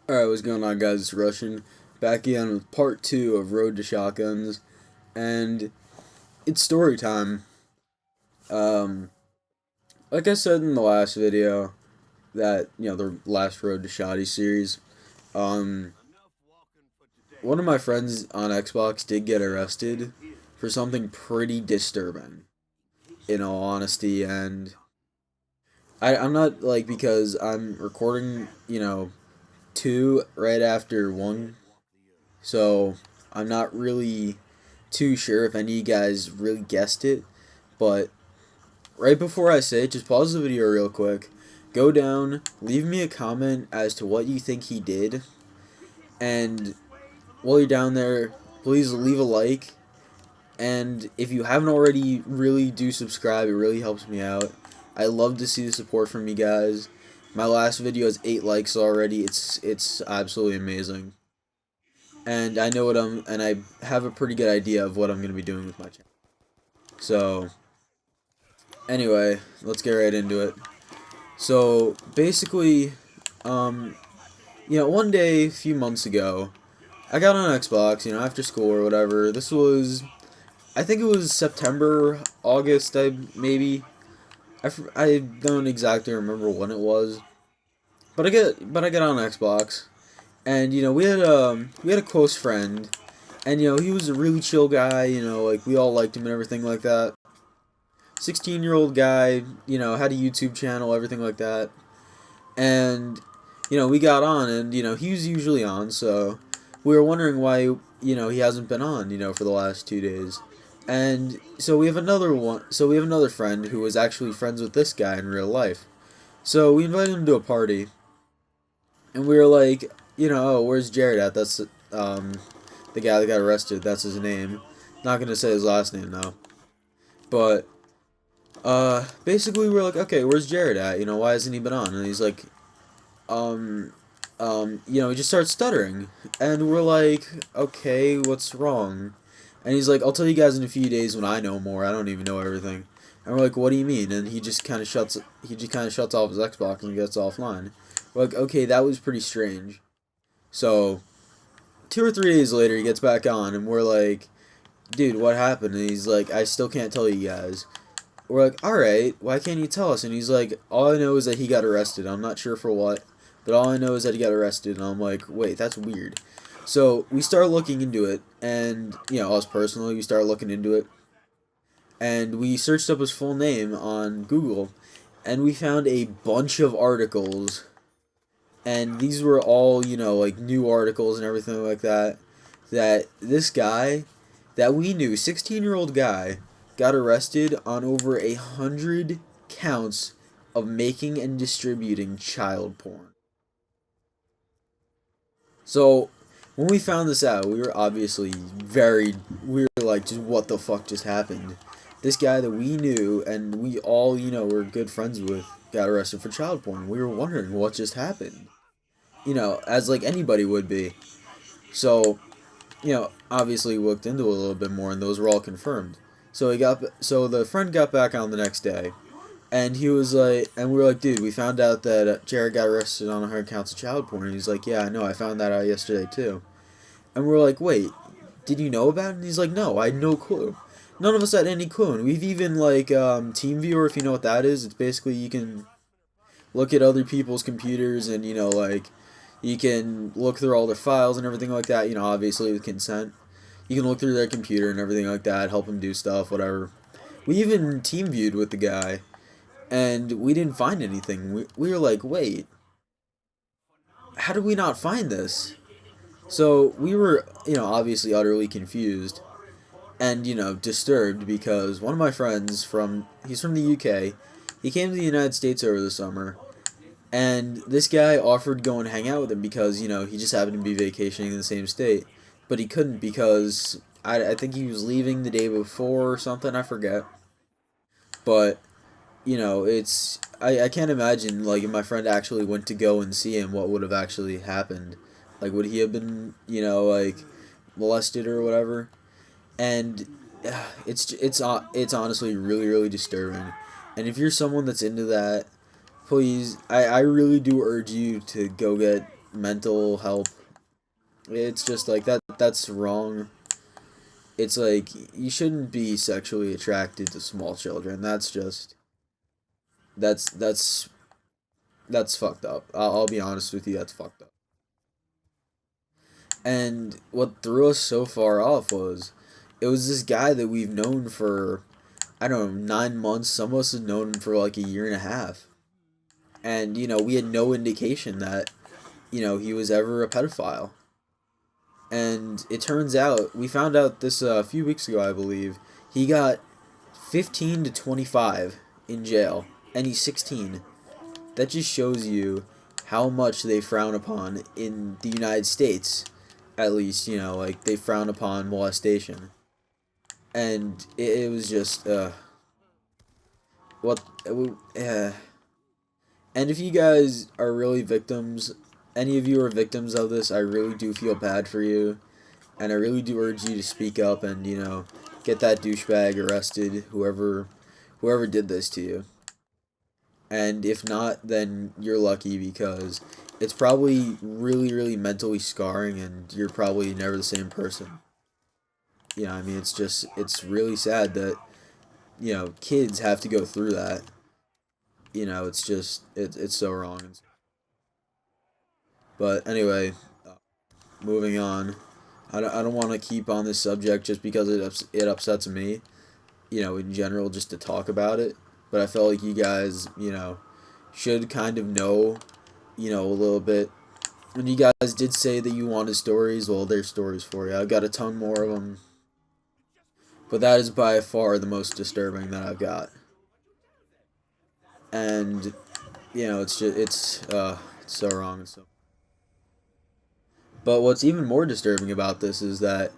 Alright, what's going on, guys? It's Russian. Back again with part 2 of Road to Shotguns. And it's story time. Um, like I said in the last video, the last Road to Shotties series, um, one of my friends on Xbox did get arrested for something pretty disturbing, in all honesty. And I'm not, like, because I'm recording, 2 right after 1. So I'm not really too sure if any of you guys really guessed it, but right before I say it, just pause the video real quick, go down, leave me a comment as to what you think he did, and while you're down there, please leave a like, and if you haven't already, really do subscribe. It really helps me out. I love to see the support from you guys. My last video has 8 likes already. It's absolutely amazing. And I have a pretty good idea of what I'm going to be doing with my channel. So, anyway, let's get right into it. So, basically, one day, a few months ago, I got on Xbox, after school or whatever. This was, I think it was September, August, I don't exactly remember when it was. But I get on Xbox, and we had a close friend, and he was a really chill guy. Like, we all liked him and everything like that. 16-year-old guy, had a YouTube channel, everything like that. And we got on, and he was usually on, so we were wondering why he hasn't been on for the last 2 days. And so we have another friend who was actually friends with this guy in real life. So we invited him to a party, and we were like, oh, where's Jared at? That's the guy that got arrested. That's his name. Not gonna say his last name though. But basically we're like, okay, where's Jared at? Why hasn't he been on? And he's like, um, he just starts stuttering, and we're like, okay, what's wrong? And he's like, I'll tell you guys in a few days when I know more. I don't even know everything. And we're like, what do you mean? And he just kind of shuts off his Xbox and gets offline. We're like, okay, that was pretty strange. So 2 or 3 days later, he gets back on, and we're like, dude, what happened? And he's like, I still can't tell you guys. We're like, alright, why can't you tell us? And he's like, all I know is that he got arrested. I'm not sure for what, but all I know is that he got arrested. And I'm like, wait, that's weird. So we start looking into it, and, us personally, we start looking into it, and we searched up his full name on Google, and we found a bunch of articles, and these were all, like, new articles and everything like that, that this guy that we knew, 16-year-old guy, got arrested on over 100 counts of making and distributing child porn. So, when we found this out, we were obviously we were like, just what the fuck just happened? This guy that we knew and we all, were good friends with, got arrested for child porn. We were wondering what just happened. As like anybody would be. So, obviously we looked into it a little bit more, and those were all confirmed. So the friend got back on the next day, and he was like, and we were like, dude, we found out that Jared got arrested on 100 counts of child porn. And he's like, yeah, I know, I found that out yesterday too. And we're like, wait, did you know about it? And he's like, no, I had no clue. None of us had any clue. And we've even, like, TeamViewer, if you know what that is. It's basically you can look at other people's computers, and, like, you can look through all their files and everything like that, obviously with consent. You can look through their computer and everything like that, help them do stuff, whatever. We even team viewed with the guy, and we didn't find anything. We were like, wait, how did we not find this? So we were, obviously utterly confused and, disturbed, because one of my friends he's from the UK. He came to the United States over the summer, and this guy offered to go and hang out with him because, he just happened to be vacationing in the same state. But he couldn't because I think he was leaving the day before or something, I forget. But, I can't imagine, like, if my friend actually went to go and see him, what would have actually happened. Like, would he have been, like, molested or whatever? And it's honestly really, really disturbing. And if you're someone that's into that, please, I really do urge you to go get mental help. It's just like that's wrong. It's like you shouldn't be sexually attracted to small children. That's that's that's fucked up. I'll be honest with you, that's fucked up. And what threw us so far off was it was this guy that we've known for, I don't know, 9 months. Some of us have known him for like a year and a half. And, we had no indication that, he was ever a pedophile. And it turns out, we found out this a few weeks ago, I believe, he got 15 to 25 in jail, and he's 16. That just shows you how much they frown upon in the United States. At least, like they frown upon molestation. And it was just, what, and if you guys are really victims, any of you are victims of this, I really do feel bad for you. And I really do urge you to speak up and, get that douchebag arrested, whoever did this to you. And if not, then you're lucky because it's probably really, really mentally scarring and you're probably never the same person. I mean, it's really sad that, kids have to go through that. It's so wrong. But anyway, moving on. I don't want to keep on this subject just because it upsets me, in general, just to talk about it. But I felt like you guys, should kind of know, a little bit. And you guys did say that you wanted stories. Well, there's stories for you. I've got a ton more of them. But that is by far the most disturbing that I've got. And, it's so wrong. But what's even more disturbing about this is that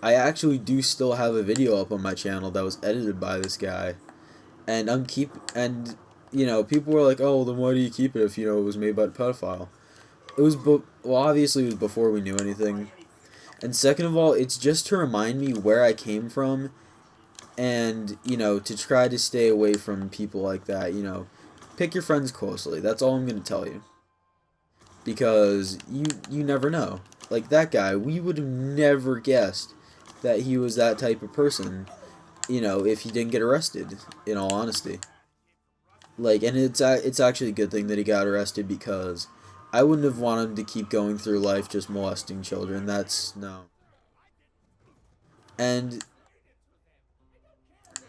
I actually do still have a video up on my channel that was edited by this guy. And people were like, "Oh, then why do you keep it if it was made by a pedophile?" Well, obviously it was before we knew anything. And second of all, it's just to remind me where I came from and, to try to stay away from people like that, Pick your friends closely. That's all I'm going to tell you. Because you never know. Like that guy, we would have never guessed that he was that type of person, if he didn't get arrested, in all honesty. Like, and it's actually a good thing that he got arrested because I wouldn't have wanted him to keep going through life just molesting children. That's no. And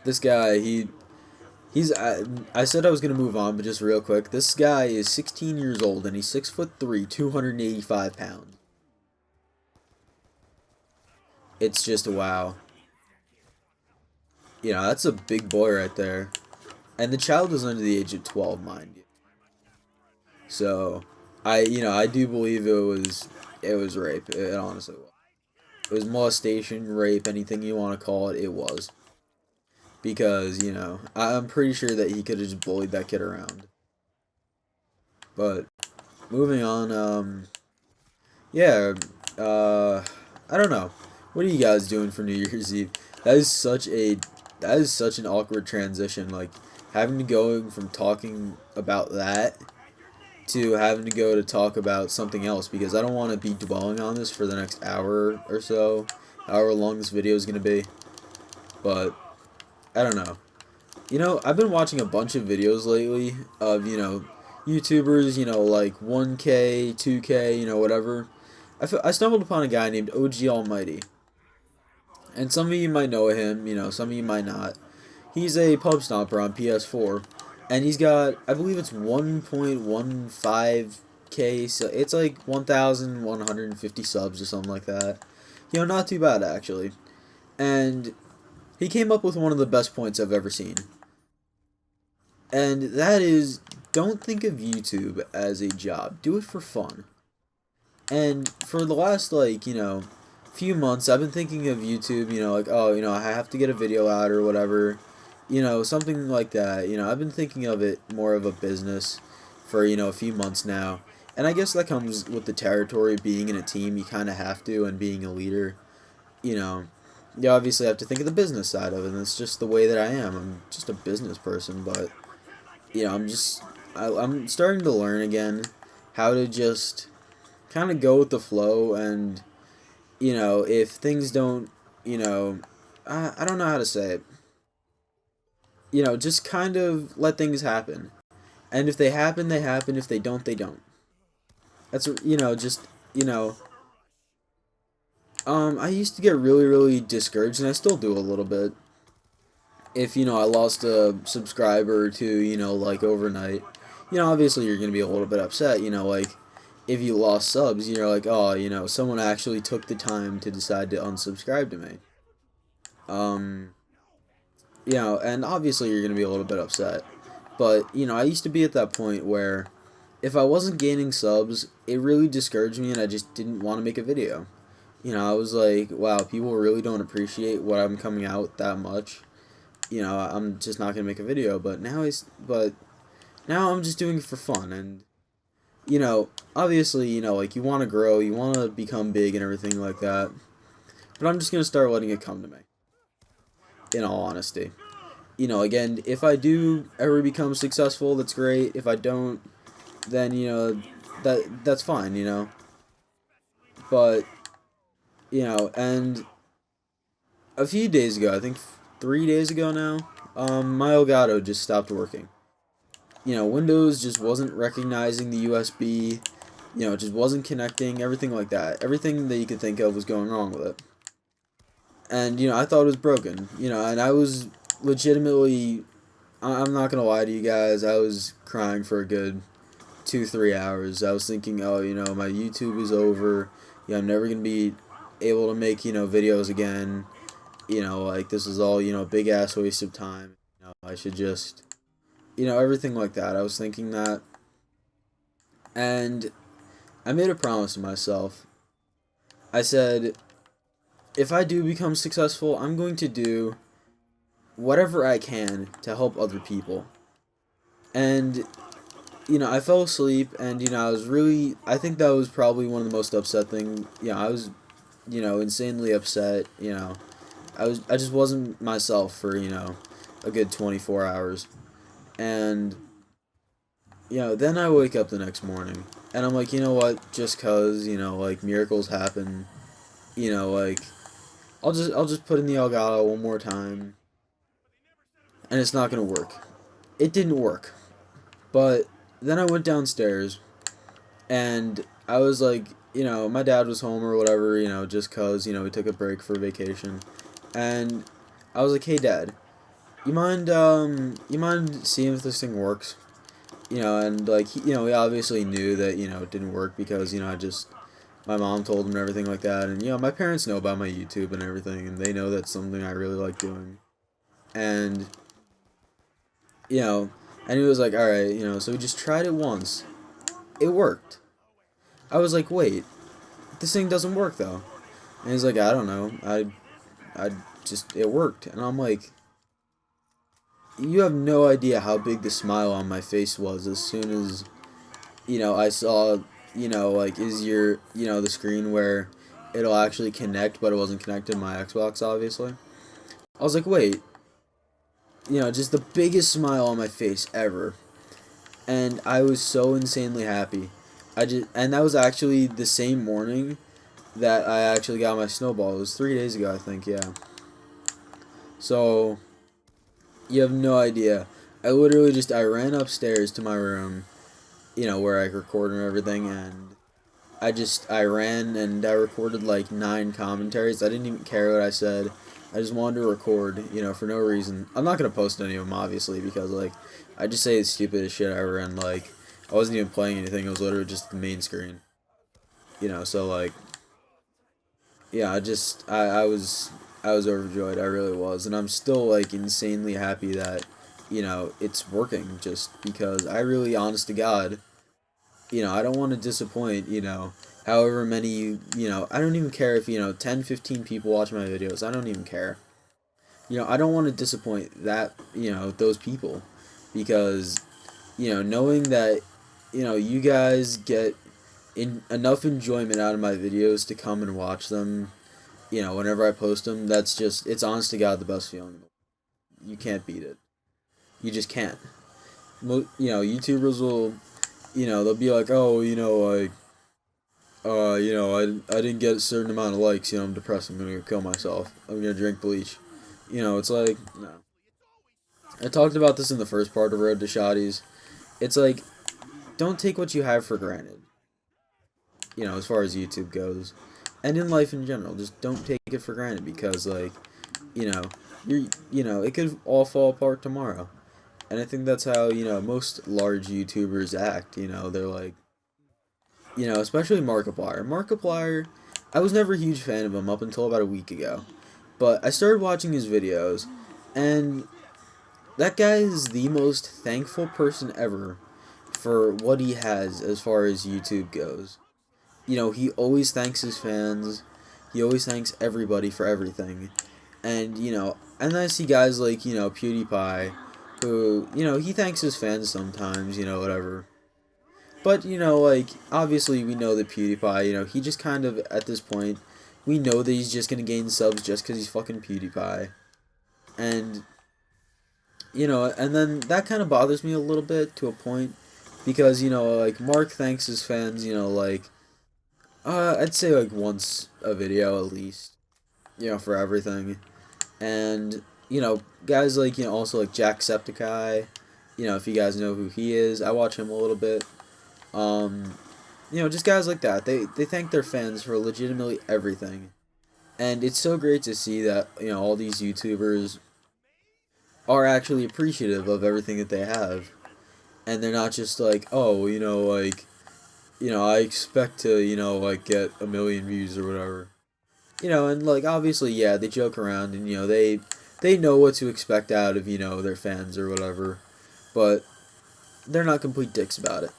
this guy, I said I was gonna move on, but just real quick, this guy is 16 years old and he's 6'3", 285 pounds. It's just a wow. That's a big boy right there. And the child was under the age of 12, mind you. So, I do believe it was rape. It honestly was. It was molestation, rape, anything you want to call it, it was. Because, I'm pretty sure that he could have just bullied that kid around. But, moving on, yeah, I don't know. What are you guys doing for New Year's Eve? That is such an awkward transition, like, having to go from talking about that to having to go to talk about something else, because I don't want to be dwelling on this for the next hour or so, however long this video is going to be, but, I don't know. I've been watching a bunch of videos lately of, YouTubers, like 1K, 2K, whatever. I stumbled upon a guy named OG Almighty. And some of you might know him, some of you might not. He's a pub stomper on PS4. And he's got, I believe it's 1.15K, so it's like 1,150 subs or something like that. Not too bad actually. And he came up with one of the best points I've ever seen. And that is, don't think of YouTube as a job. Do it for fun. And for the last, few months, I've been thinking of YouTube, like, oh, I have to get a video out or whatever. Something like that. I've been thinking of it more of a business for, a few months now. And I guess that comes with the territory, being in a team, you kind of have to, and being a leader, you obviously have to think of the business side of it, and it's just the way that I am. I'm just a business person, but, I'm starting to learn again how to just kind of go with the flow, and if things don't, you know, I don't know how to say it. Just kind of let things happen. And if they happen, they happen. If they don't, they don't. That's just you know. I used to get really, really discouraged, and I still do a little bit. If I lost a subscriber or two, like overnight, obviously you're gonna be a little bit upset. Like if you lost subs, you're like, oh, someone actually took the time to decide to unsubscribe to me. Um, and obviously you're gonna be a little bit upset. But I used to be at that point where if I wasn't gaining subs, it really discouraged me, and I just didn't want to make a video. I was like, wow, people really don't appreciate what I'm coming out that much. I'm just not gonna make a video. But now I'm just doing it for fun, and obviously, like you want to grow, you want to become big and everything like that. But I'm just gonna start letting it come to me. In all honesty, again, if I do ever become successful, that's great. If I don't, then that's fine. But and a few days ago, I think 3 days ago now, my Elgato just stopped working. Windows just wasn't recognizing the USB. It just wasn't connecting. Everything like that. Everything that you could think of was going wrong with it. And I thought it was broken. And I was legitimately. I'm not gonna lie to you guys. I was crying for a good 2-3 hours. I was thinking, oh, my YouTube is over. I'm never gonna be able to make videos again. Like this is all a big ass waste of time. I should just everything like that. I was thinking that, and I made a promise to myself. I said, if I do become successful, I'm going to do whatever I can to help other people. And I fell asleep, and I was really. I think that was probably one of the most upset things. I was, insanely upset. I just wasn't myself for a good 24 hours, and then I wake up the next morning, and I'm like, what? Just cause like miracles happen, like I'll just put in the Elgato one more time, and it's not gonna work. It didn't work, but then I went downstairs, and I was like, my dad was home or whatever, just cause we took a break for vacation, and I was like, hey dad, you mind seeing if this thing works? And like he obviously knew that it didn't work because I just my mom told him and everything like that, and my parents know about my YouTube and everything, and they know that's something I really like doing, and you know, and he was like, all right, so we just tried it once, it worked. I was like, wait, this thing doesn't work though, and he's like, I don't know, I just it worked, and I'm like, you have no idea how big the smile on my face was as soon as I saw, like, is your, the screen where it'll actually connect, but it wasn't connected to my Xbox, obviously. I was like, wait, just the biggest smile on my face ever. And I was so insanely happy. And that was actually the same morning that I actually got my snowball. It was 3 days ago, I think, yeah. So, you have no idea. I ran upstairs to my room, where I record and everything, and I ran and I recorded like 9 commentaries. I didn't even care what I said. I just wanted to record, for no reason. I'm not gonna post any of them, obviously, because like I just say the stupidest shit ever, and like I wasn't even playing anything. It was literally just the main screen, So like, yeah, I was overjoyed. I really was, and I'm still like insanely happy that it's working. Just because I really, honest to God, I don't want to disappoint, however many, I don't even care if, 10, 15 people watch my videos. I don't even care. I don't want to disappoint those people because, knowing that, you guys get enough enjoyment out of my videos to come and watch them, whenever I post them, it's honest to God the best feeling. You can't beat it. You just can't. YouTubers will, they'll be like, oh, like, I didn't get a certain amount of likes, I'm depressed, I'm gonna go kill myself, I'm gonna drink bleach. It's like, no. I talked about this in the first part of Road to Shotties. It's like, don't take what you have for granted, as far as YouTube goes. And in life in general, just don't take it for granted because, like, you know, it could all fall apart tomorrow. And I think that's how, most large YouTubers act, they're like, especially Markiplier. Markiplier, I was never a huge fan of him up until about a week ago. But I started watching his videos, and that guy is the most thankful person ever for what he has as far as YouTube goes. He always thanks his fans. He always thanks everybody for everything. And, and then I see guys like, PewDiePie, who, he thanks his fans sometimes, whatever. But, like, obviously we know that PewDiePie, he just kind of, at this point, we know that he's just going to gain subs just because he's fucking PewDiePie. And, and then that kind of bothers me a little bit to a point. Because, like, Mark thanks his fans, I'd say, like, once a video at least, for everything. And, guys like, also like Jacksepticeye, if you guys know who he is, I watch him a little bit. Just guys like that. They thank their fans for legitimately everything. And it's so great to see that, all these YouTubers are actually appreciative of everything that they have. And they're not just like, oh, like, I expect to, like, get 1,000,000 views or whatever. And, like, obviously, yeah, they joke around and, they know what to expect out of, their fans or whatever. But they're not complete dicks about it.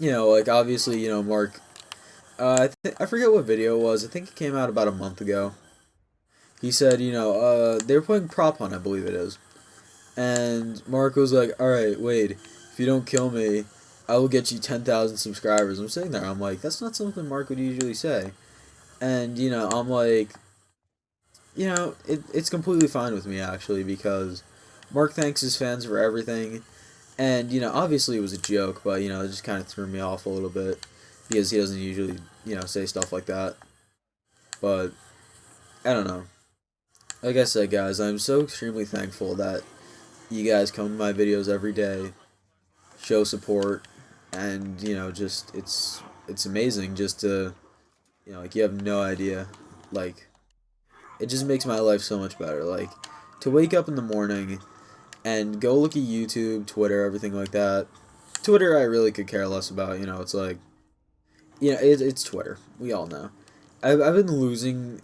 Like, obviously, Mark, I forget what video it was. I think it came out about a month ago. He said, they were playing Prop Hunt, I believe it is. And Mark was like, alright, wait, if you don't kill me, I will get you 10,000 subscribers. I'm sitting there, I'm like, that's not something Mark would usually say. And, I'm like, it's completely fine with me, actually, because Mark thanks his fans for everything. And, obviously it was a joke, but, it just kind of threw me off a little bit. Because he doesn't usually, say stuff like that. But, I don't know. Like I said, guys, I'm so extremely thankful that you guys come to my videos every day, show support, and, just, it's amazing just to, like, you have no idea. Like, it just makes my life so much better. Like, to wake up in the morning and go look at YouTube, Twitter, everything like that. Twitter, I really could care less about. It's like, it's Twitter. We all know. I've been losing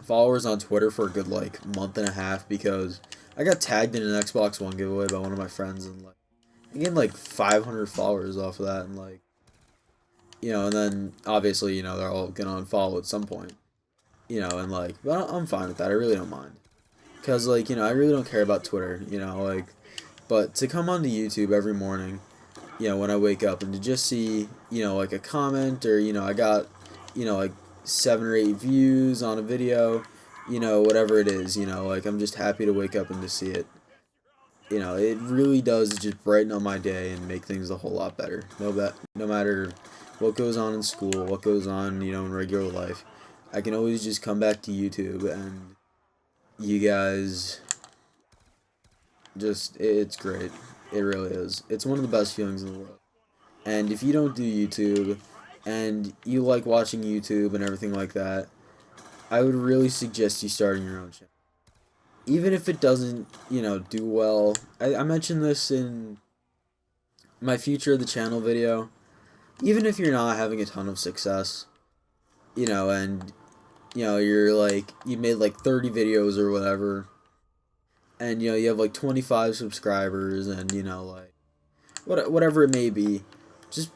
followers on Twitter for a good, like, month and a half because I got tagged in an Xbox One giveaway by one of my friends, and, like, I gained, like, 500 followers off of that, and, like, and then, obviously, they're all gonna unfollow at some point. And, like, but I'm fine with that. I really don't mind. Because, like, I really don't care about Twitter, like, but to come onto YouTube every morning, when I wake up and to just see, like, a comment or, I got, like, 7 or 8 views on a video, whatever it is, like, I'm just happy to wake up and to see it. It really does just brighten up my day and make things a whole lot better. No matter what goes on in school, what goes on, in regular life, I can always just come back to YouTube and you guys just, it's great. It really is. It's one of the best feelings in the world. And if you don't do YouTube and you like watching YouTube and everything like that, I would really suggest you starting your own channel. Even if it doesn't, do well. I mentioned this in my future of the channel video. Even if you're not having a ton of success, and, you're like, you made like 30 videos or whatever, and, you have like 25 subscribers, and, like, whatever it may be, just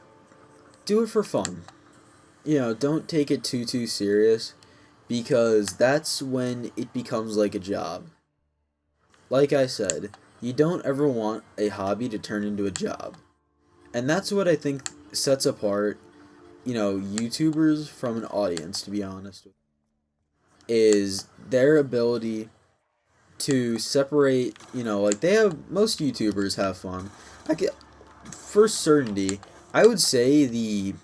do it for fun. Don't take it too serious, because that's when it becomes like a job. Like I said, you don't ever want a hobby to turn into a job. And that's what I think sets apart, YouTubers from an audience, to be honest with you, is their ability to separate, like, most YouTubers have fun. For certainty, I would say the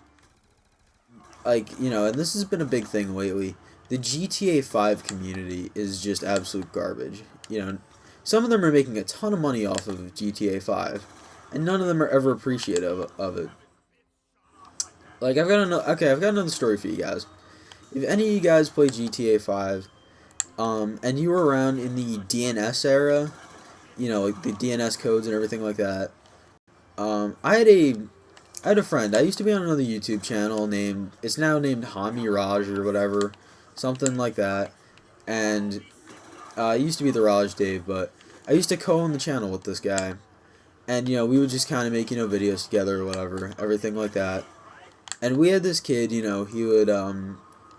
like, and this has been a big thing lately. The GTA 5 community is just absolute garbage. Some of them are making a ton of money off of GTA 5, and none of them are ever appreciative of it. Like, I've got another story for you guys. If any of you guys play GTA 5, and you were around in the DNS era, like the DNS codes and everything like that, I had a friend. I used to be on another YouTube channel it's now named Hami Raj or whatever, something like that. And it used to be the Raj Dave, but I used to co-own the channel with this guy. And, we would just kind of make, videos together or whatever, everything like that. And we had this kid, he would,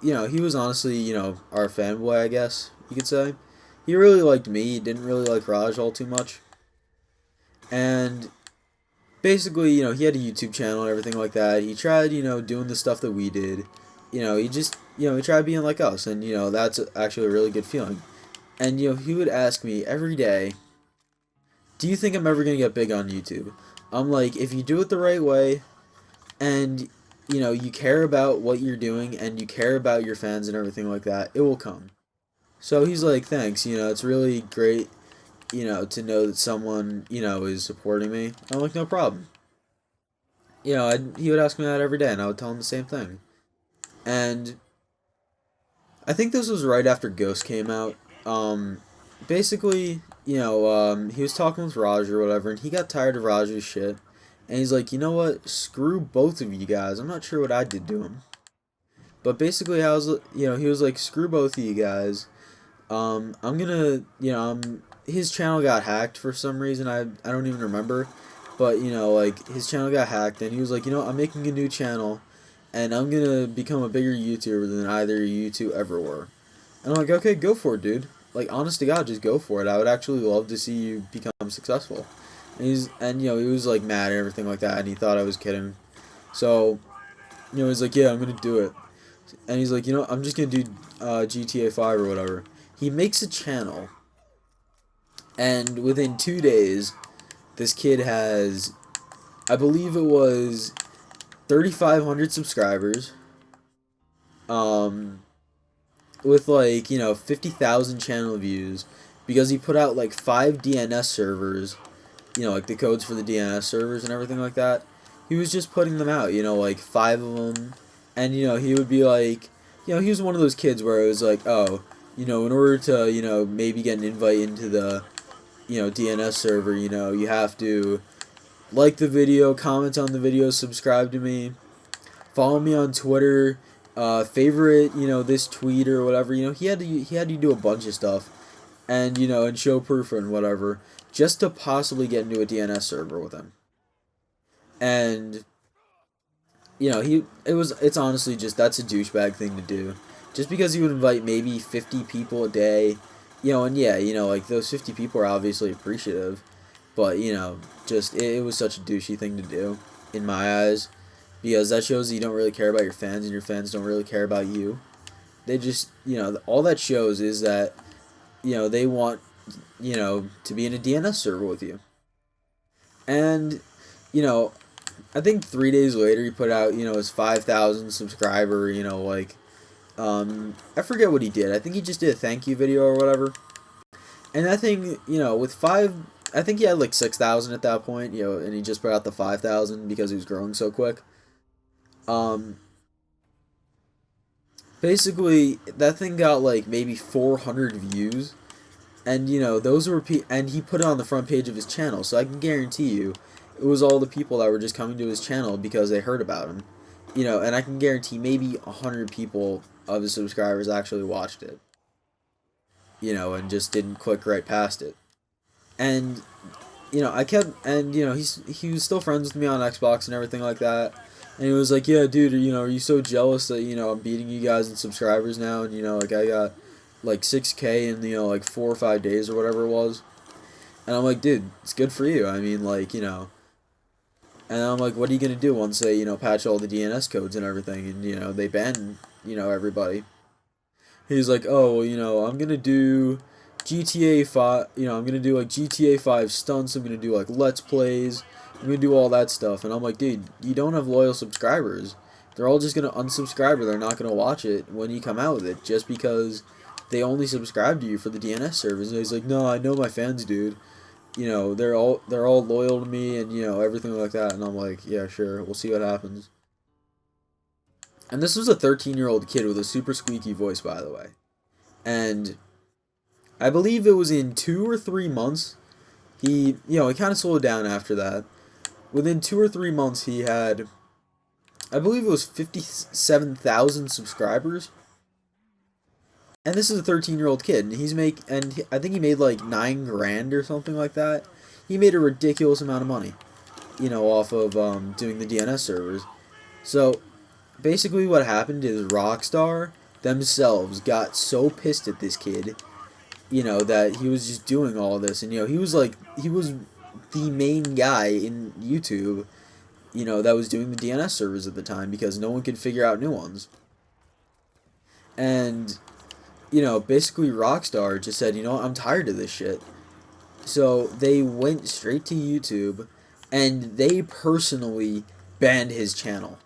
he was honestly, our fanboy, I guess you could say. He really liked me. He didn't really like Raj all too much. And basically, he had a YouTube channel and everything like that. He tried, doing the stuff that we did. He just, he tried being like us, and that's actually a really good feeling. And he would ask me every day, "Do you think I'm ever gonna get big on YouTube?" I'm like, if you do it the right way, and you care about what you're doing, and you care about your fans and everything like that, it will come. So he's like, "Thanks. It's really great, to know that someone is supporting me." I'm like, "No problem." He would ask me that every day, and I would tell him the same thing. And I think this was right after Ghost came out. Basically, he was talking with Raj or whatever, and he got tired of Raj's shit. And he's like, "You know what? Screw both of you guys. I'm not sure what I did to him." But basically, he was like, "Screw both of you guys. I'm gonna, his channel got hacked for some reason. I don't even remember. But, like, his channel got hacked, and he was like, "I'm making a new channel, and I'm gonna become a bigger YouTuber than either of you two ever were." And I'm like, "Okay, go for it, dude. Like, honest to God, just go for it. I would actually love to see you become successful." And he was, like, mad and everything like that, and he thought I was kidding. So, he's like, "Yeah, I'm gonna do it." And he's like, "I'm just gonna do GTA 5 or whatever." He makes a channel, and within 2 days, this kid has, I believe it was 3,500 subscribers, um, with like 50,000 channel views, because he put out like 5 DNS servers, like the codes for the DNS servers and everything like that. He was just putting them out, like 5 of them, and he would be like, he was one of those kids where it was like, oh, in order to maybe get an invite into the DNS server, you have to like the video, comment on the video, subscribe to me, follow me on Twitter, favorite this tweet or whatever. He had to do a bunch of stuff, and and show proof and whatever, just to possibly get into a DNS server with him. And it's honestly just, that's a douchebag thing to do, just because he would invite maybe 50 people a day, and yeah, like those 50 people are obviously appreciative, but just it was such a douchey thing to do in my eyes, because that shows that you don't really care about your fans, and your fans don't really care about you. They just, all that shows is that they want to be in a DNS server with you. And I think 3 days later he put out his 5,000 subscriber, like, I forget what he did. I think he just did a thank you video or whatever. And that thing, with I think he had like 6,000 at that point, and he just put out the 5,000 because he was growing so quick. Um, Basically, that thing got like maybe 400 views, and those were and he put it on the front page of his channel, so I can guarantee you, it was all the people that were just coming to his channel because they heard about him, and I can guarantee maybe 100 people of his subscribers actually watched it, and just didn't click right past it. And I kept, and he was still friends with me on Xbox and everything like that. And he was like, "Yeah, dude, are you so jealous that I'm beating you guys in subscribers now, and like I got like 6K in like 4 or 5 days or whatever it was." And I'm like, "Dude, it's good for you. I mean, like, And I'm like, "What are you gonna do once they patch all the DNS codes and everything, and they ban everybody?" He's like, "Oh, well, I'm gonna do GTA 5, I'm gonna do like GTA 5 stunts, I'm gonna do like Let's Plays, I'm gonna do all that stuff." And I'm like, "Dude, you don't have loyal subscribers. they're all just gonna unsubscribe, or they're not gonna watch it when you come out with it, just because they only subscribe to you for the DNS service. And he's like, no, I know my fans, dude. You know, they're all loyal to me, and you know everything like that. And I'm like, yeah, sure, we'll see what happens. And this was a 13-year-old kid with a super squeaky voice, by the way. And I believe it was in 2 or 3 months. He kind of slowed down after that. Within 2 or 3 months, he had, I believe it was 57,000 subscribers. And this is a 13-year-old kid, and I think he made like 9 grand or something like that. He made a ridiculous amount of money, off of doing the DNS servers. So basically, what happened is Rockstar themselves got so pissed at this kid, that he was just doing all this, and he was the main guy in YouTube, that was doing the DNS servers at the time, because no one could figure out new ones. And basically Rockstar just said, I'm tired of this shit. So they went straight to YouTube, and they personally banned his channel.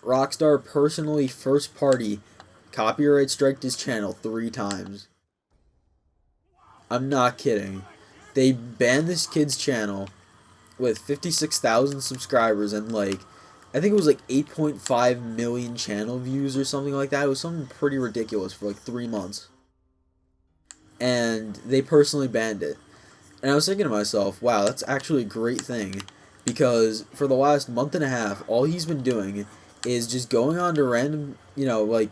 Rockstar personally, first party, copyright striked his channel 3 times. I'm not kidding. They banned this kid's channel with 56,000 subscribers and I think it was 8.5 million channel views or something like that. It was something pretty ridiculous for 3 months. And they personally banned it. And I was thinking to myself, wow, that's actually a great thing. Because for the last month and a half, all he's been doing is just going on to random,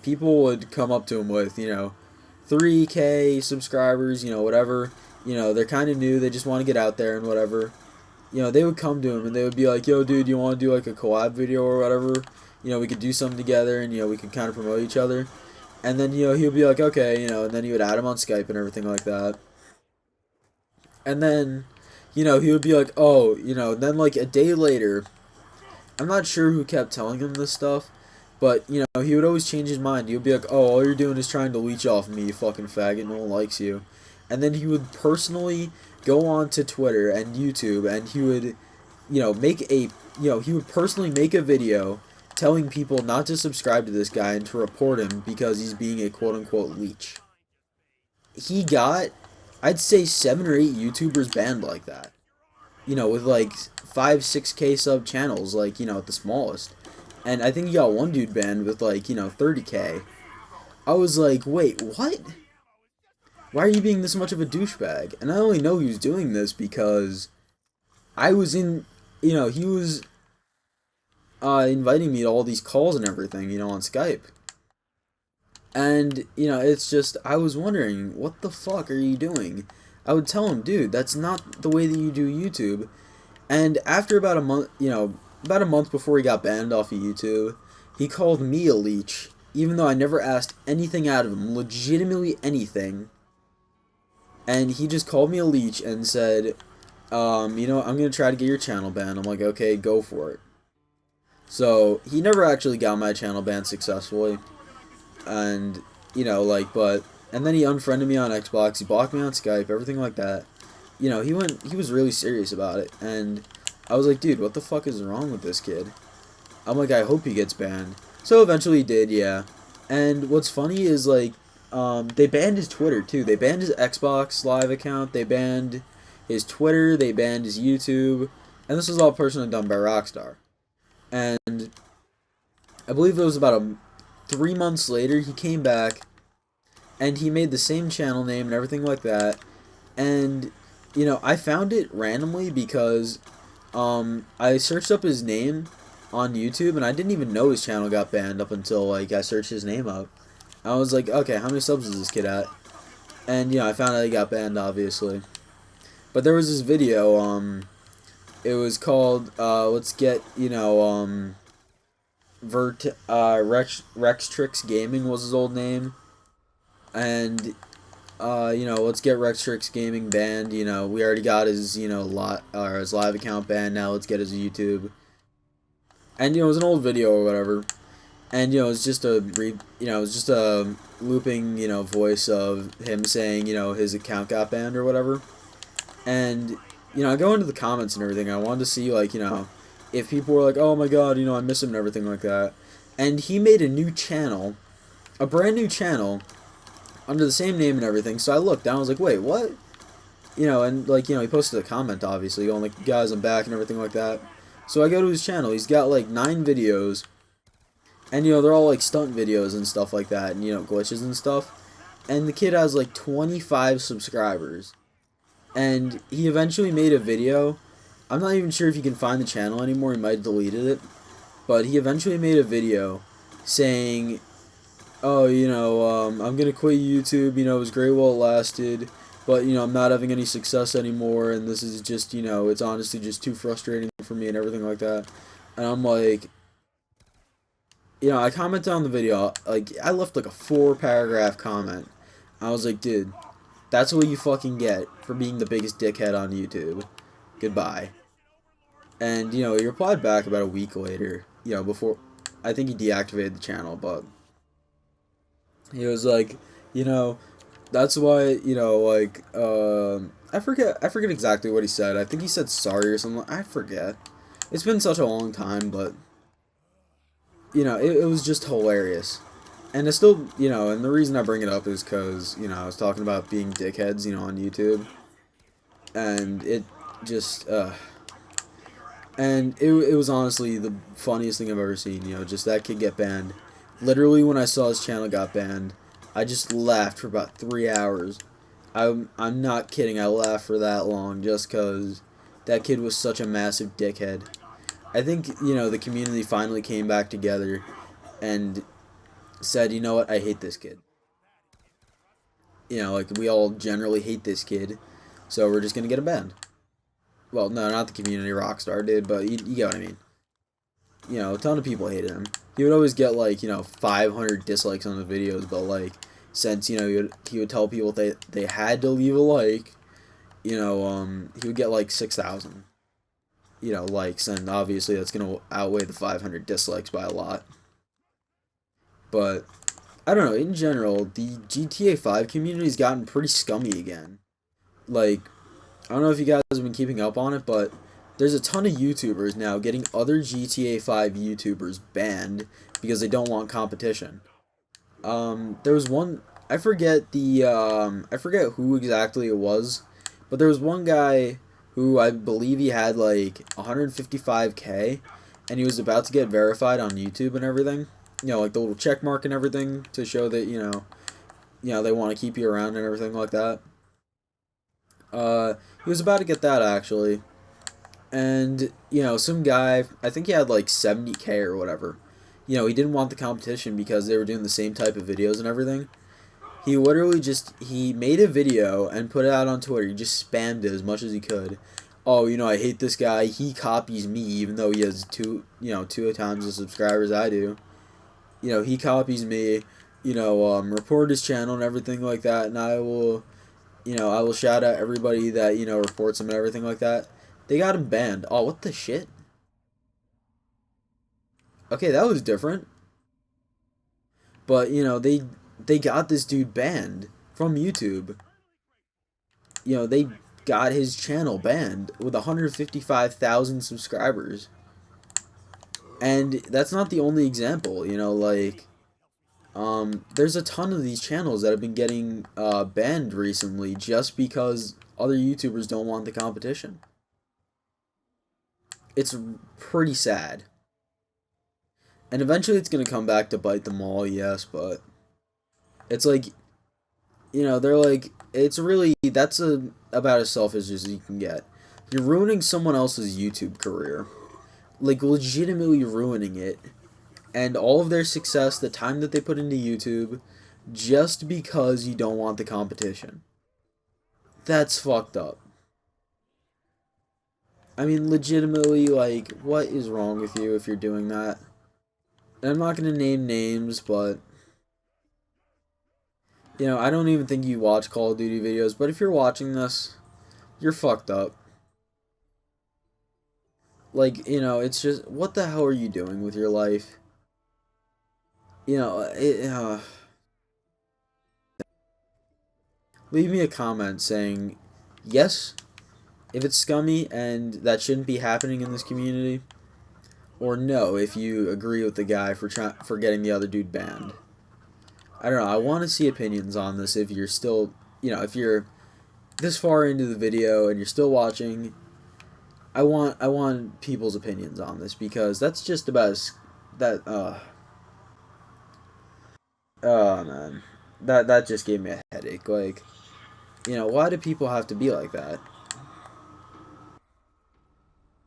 people would come up to him with, 3K subscribers, whatever. They're kind of new, they just want to get out there and whatever. They would come to him and they would be like, yo, dude, you want to do a collab video or whatever? We could do something together and, we could kind of promote each other. And then, he would be like, okay, and then he would add him on Skype and everything like that. And then, he would be like, oh, then a day later, I'm not sure who kept telling him this stuff, but, he would always change his mind. He would be like, oh, all you're doing is trying to leech off me, you fucking faggot, no one likes you. And then he would personally go on to Twitter and YouTube, and he would, he would personally make a video telling people not to subscribe to this guy and to report him because he's being a quote-unquote leech. He got, I'd say, 7 or 8 YouTubers banned like that. With 5-6K sub channels, at the smallest. And I think he got one dude banned with 30K. I was like, wait, what? Why are you being this much of a douchebag? And I only know he was doing this because I was in, he was inviting me to all these calls and everything, on Skype. And, it's just, I was wondering, what the fuck are you doing? I would tell him, dude, that's not the way that you do YouTube. And after about a month, about a month before he got banned off of YouTube, he called me a leech, even though I never asked anything out of him, legitimately anything. And he just called me a leech and said, I'm going to try to get your channel banned. I'm like, okay, go for it. So, he never actually got my channel banned successfully. And, and then he unfriended me on Xbox, he blocked me on Skype, everything like that. He was really serious about it. And I was like, dude, what the fuck is wrong with this kid? I'm like, I hope he gets banned. So eventually he did, yeah. And what's funny is, they banned his Twitter, too. They banned his Xbox Live account, they banned his Twitter, they banned his YouTube, and this was all personally done by Rockstar. And I believe it was about 3 months later, he came back, and he made the same channel name and everything like that, and, I found it randomly because, I searched up his name on YouTube, and I didn't even know his channel got banned up until, I searched his name up. I was like, okay, how many subs is this kid at? And, I found out he got banned, obviously. But there was this video, it was called, let's get, RexTrix Gaming was his old name. And, let's get RexTrix Gaming banned, we already got his, his live account banned, now let's get his YouTube. And, it was an old video or whatever. And, it's just a looping, voice of him saying, his account got banned or whatever. And, I go into the comments and everything. I wanted to see, if people were like, oh my god, you know, I miss him and everything like that. And he made a new channel, a brand new channel, under the same name and everything. So I looked down, I was like, wait, what? You know, and like, you know, he posted a comment, obviously, going like, guys, I'm back and everything like that. So I go to his channel, he's got like 9 videos, and you know, they're all like stunt videos and stuff like that, and you know, glitches and stuff. And the kid has like 25 subscribers. And he eventually made a video. I'm not even sure if you can find the channel anymore, he might have deleted it. But he eventually made a video saying, oh, you know, I'm gonna quit YouTube, you know, it was great while it lasted, but, you know, I'm not having any success anymore, and this is just, you know, it's honestly just too frustrating for me and everything like that. And I'm like, you know, I commented on the video, like, I left like a 4-paragraph comment. I was like, dude, that's what you fucking get for being the biggest dickhead on YouTube. Goodbye. And, you know, he replied back about a week later, you know, before, I think he deactivated the channel, but he was like, you know, that's why, you know, like, I forget exactly what he said. I think he said sorry or something. I forget. It's been such a long time, but, you know, it was just hilarious. And it's still, you know, and the reason I bring it up is because, you know, I was talking about being dickheads, you know, on YouTube. And it just, and it was honestly the funniest thing I've ever seen, you know, just that kid get banned. Literally, when I saw his channel got banned, I just laughed for about 3 hours. I'm not kidding, I laughed for that long just because that kid was such a massive dickhead. I think, you know, the community finally came back together and said, you know what, I hate this kid. You know, like, we all generally hate this kid, so we're just gonna get him banned. Well, no, not the community, Rockstar did, but you get what I mean. You know, a ton of people hated him. He would always get, like, you know, 500 dislikes on the videos, but, like, since, you know, he would tell people they had to leave a like, you know, he would get, like, 6,000, you know, likes, and obviously that's going to outweigh the 500 dislikes by a lot. But, I don't know, in general, the GTA 5 community's gotten pretty scummy again. Like, I don't know if you guys have been keeping up on it, but there's a ton of YouTubers now getting other GTA 5 YouTubers banned because they don't want competition. There was one, I forget who exactly it was, but there was one guy who I believe he had like 155K, and he was about to get verified on YouTube and everything. You know, like the little check mark and everything to show that, you know, they want to keep you around and everything like that. He was about to get that actually, and you know, some guy, I think he had like 70K or whatever. You know, he didn't want the competition because they were doing the same type of videos and everything. He literally just he made a video and put it out on Twitter. He just spammed it as much as he could. Oh, you know, I hate this guy. He copies me, even though he has two times the subscribers I do. You know, he copies me. You know, report his channel and everything like that, and I will shout out everybody that, you know, reports him and everything like that. They got him banned. Oh, what the shit? Okay, that was different. But, you know, they got this dude banned from YouTube. You know, they got his channel banned with 155,000 subscribers. And that's not the only example, you know, like there's a ton of these channels that have been getting banned recently just because other YouTubers don't want the competition. It's pretty sad. And eventually it's going to come back to bite them all, yes, but it's like, you know, they're like, it's really, that's about as selfish as you can get. You're ruining someone else's YouTube career. Like, legitimately ruining it. And all of their success, the time that they put into YouTube, just because you don't want the competition. That's fucked up. I mean, legitimately, like, what is wrong with you if you're doing that? And I'm not going to name names, but, you know, I don't even think you watch Call of Duty videos, but if you're watching this, you're fucked up. Like, you know, it's just, what the hell are you doing with your life? You know, leave me a comment saying, yes, if it's scummy and that shouldn't be happening in this community, or no if you agree with the guy for getting the other dude banned. I don't know. I want to see opinions on this if you're still, if you're this far into the video and you're still watching. I want people's opinions on this because that's just about that oh man. That just gave me a headache. Like, why do people have to be like that?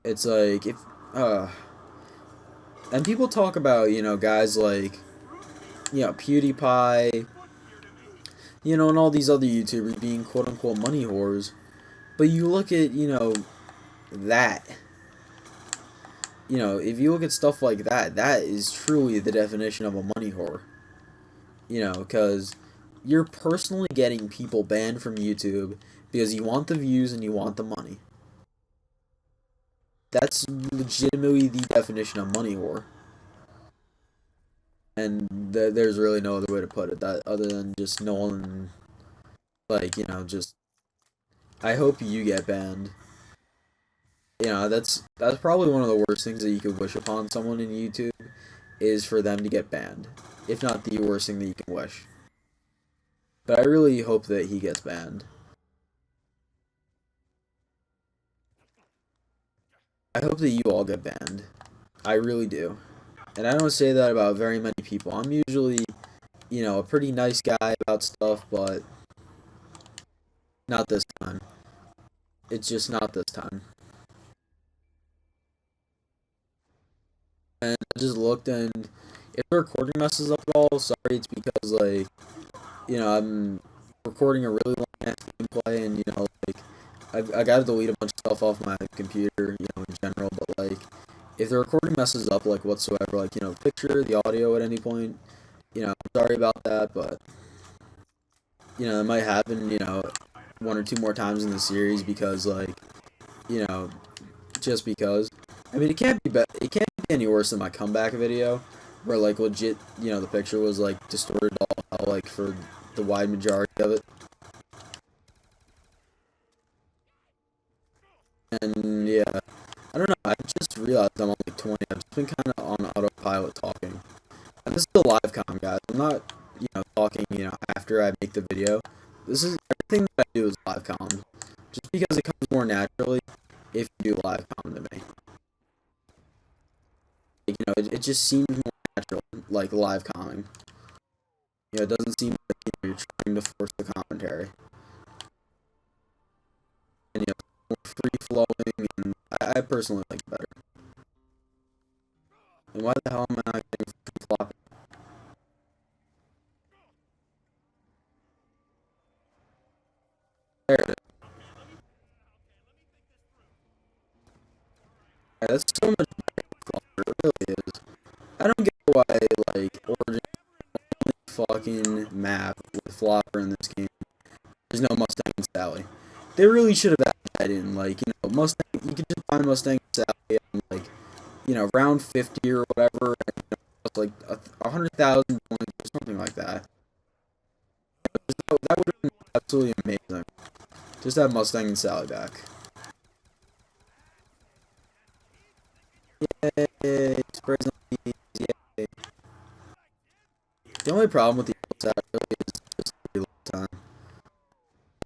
It's like if uh and people talk about, guys like, PewDiePie, and all these other YouTubers being quote unquote money whores. But you look at, that. If you look at stuff like that, that is truly the definition of a money whore. Because you're personally getting people banned from YouTube because you want the views and you want the money. That's legitimately the definition of money whore. And there's really no other way to put it that other than just no one, like, just I hope you get banned. That's probably one of the worst things that you could wish upon someone in YouTube is for them to get banned, if not the worst thing that you can wish. But I really hope that he gets banned. I hope that you all get banned. I really do. And I don't say that about very many people. I'm usually, a pretty nice guy about stuff, but not this time. It's just not this time. And I just looked, and if the recording messes up at all, sorry, it's because, like, I'm recording a really long ass gameplay, and, like, I gotta delete a bunch of stuff off my computer, in general, but, like, if the recording messes up, like, whatsoever, like, the picture, the audio at any point, I'm sorry about that, but, it might happen, one or two more times in the series because, like, you know, just because. I mean, it can't be any worse than my comeback video, where, like, legit, the picture was, like, distorted all out, like, for the wide majority of it. And, yeah, I don't know, I just realized I'm only 20. I've just been kind of on autopilot talking. And this is a live com, guys. I'm not, talking, after I make the video. This is, everything that I do is live com. Just because it comes more naturally if you do live com to me. Like, it just seems more natural, like, live comming. It doesn't seem like, you're trying to force the commentary. And, more free-flowing, and I personally like it better. And why the hell am I not getting floppy? There it is. Yeah, that's so much better flopper, it really is. I don't get why, like, Origin fucking map with flopper in this game. There's no Mustang and Sally. They really should have added that in, like, Mustang, you can just find Mustang and Sally on, like, round 50 or whatever, and, it's like 100,000 points or something like that. That would have been absolutely amazing. Just have Mustang and Sally back. Yay! Sprays on these, yay. The only problem with the outside really is just the reload time.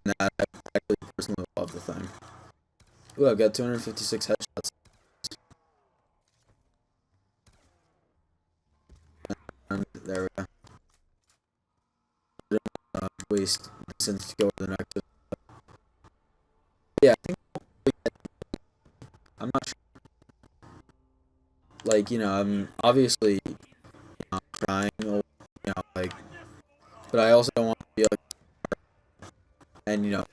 And that, I actually personally love the thing. Ooh, I've got 256 headshots. And there we go. Waste since to go to the next. Yeah, I think I'm not sure. Like, I'm obviously, trying, like, but I also don't want to be like, and like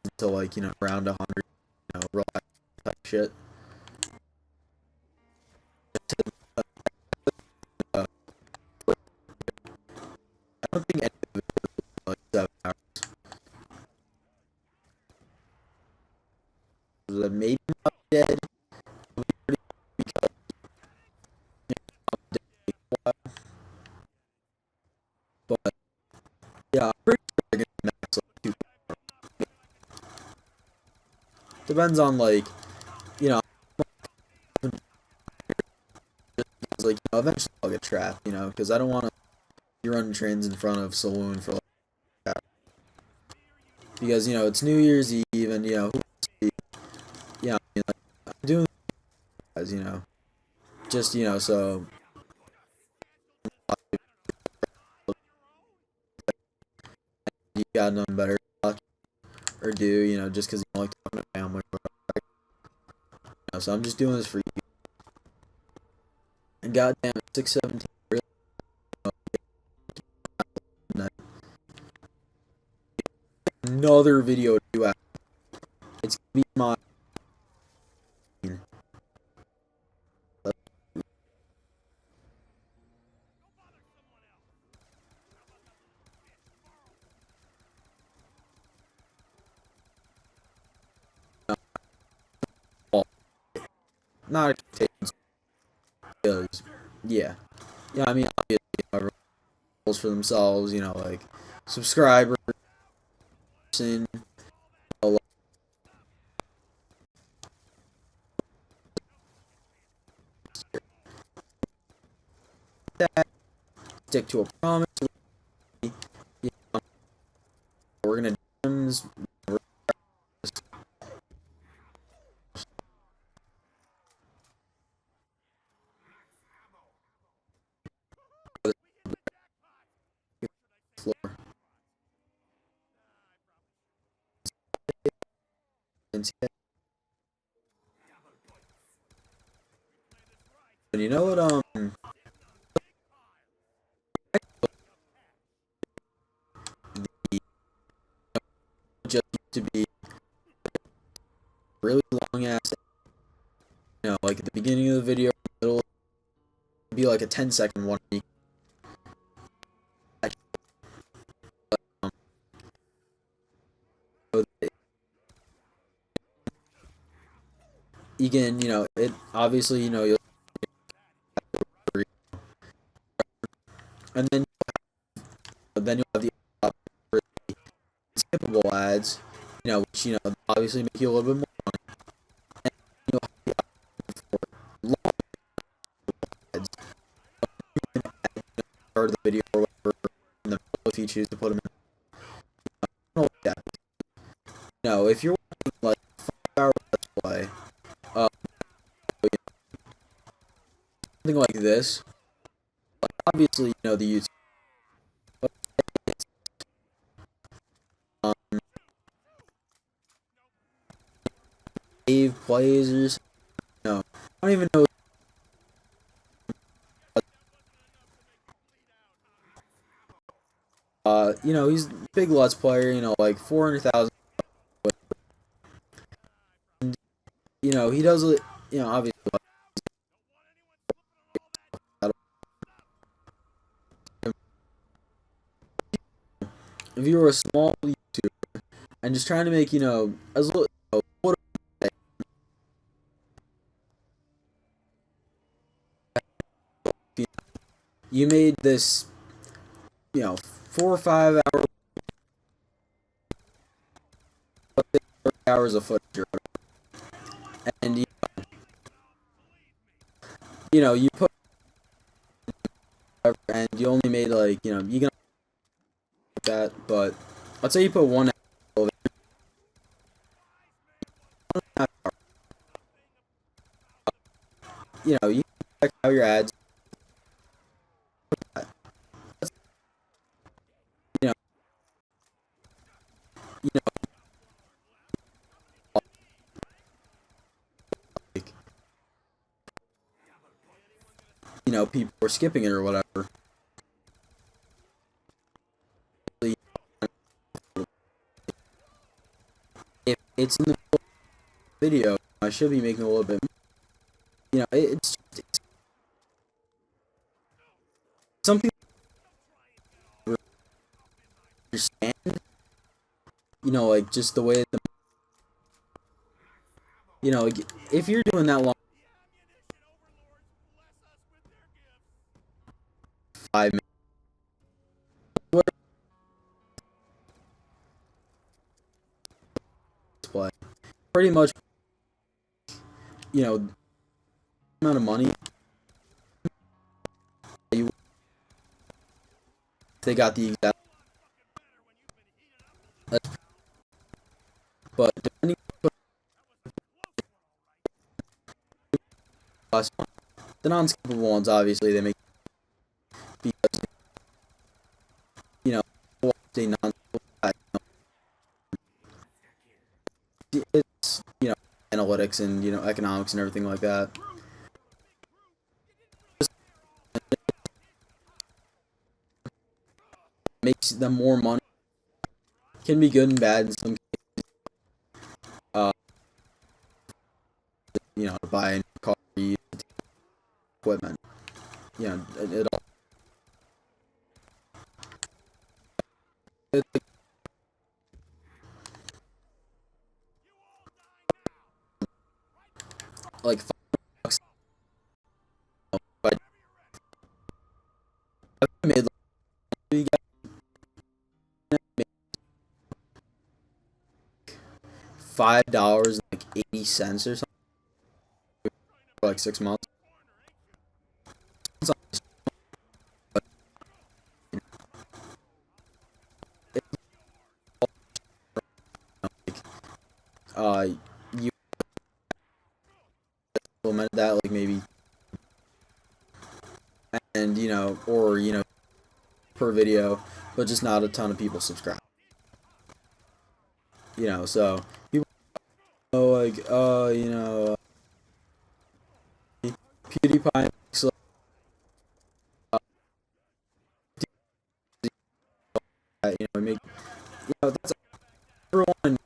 until like around 100, relax type shit. Uh, I don't think any of it was like 7 hours. Maybe not dead. Because, I'm dead for a while. But yeah, I'm pretty sure they're gonna max like 2 hours. Depends on like, you know, like, you know, eventually I'll get trapped, you know, because I don't want to be running trains in front of Saloon for like that. Because, you know, it's New Year's Eve, and, you know, who wants to be, you know, I mean, like, I'm doing this, you know, just, you know, so you got nothing better to talk or do, you know, just because you don't like talking to family. You know, so I'm just doing this for you. And goddamn, 6:17. Really? Another video to do after. It's gonna be my. Not expectations. Because, yeah. Yeah, I mean, obviously, you know, everyone goals for themselves, you know, like, subscribers, and, you know, like that, stick to a promise. You know, we're gonna do this. Floor. And you know what, the just to be really long ass, you know, like at the beginning of the video, it'll be like a 10-second one. Um, so you can, you know, it obviously, you know, you'll, and then you'll have the skippable ads, you know, which, you know, obviously make you a little bit more. And you'll have the long ads part of the video or whatever in the middle if you choose to put them in. I don't know what that. You know, if you're watching like 5 hour let's play, uh, something like this, like obviously, you know, the YouTube, um, save plays or something. No, I don't even know. You know, he's a big Let's Player, you know, like 400,000. And, you know, he does it, you know, obviously. If you were a small YouTuber and just trying to make, you know, as little, you made this, you know, 4 or 5 hour, 30 hours of footage, or whatever, and you know, you put, and you only made like, you know, you can that, but let's say you put 1 hour, you know, you can check out your ads, you know, you know, like, you know, people are skipping it or whatever. If it's in the video, I should be making a little bit. You know, it's something to understand. You know, like just the way that the, you know, like, if you're doing that long, 5 minutes, what play, pretty much, you know, amount of money. they got the exact, but depending on the non-skippable ones, obviously they make, because you know they non-skippable, it's analytics and economics and everything like that. Makes them more money. Can be good and bad in some to buy a car, use equipment. It all like $5, but I made like $5 and like 80 cents or something for like 6 months. You implemented that like maybe, and or per video, but just not a ton of people subscribe. So people like PewDiePie makes like make that's everyone.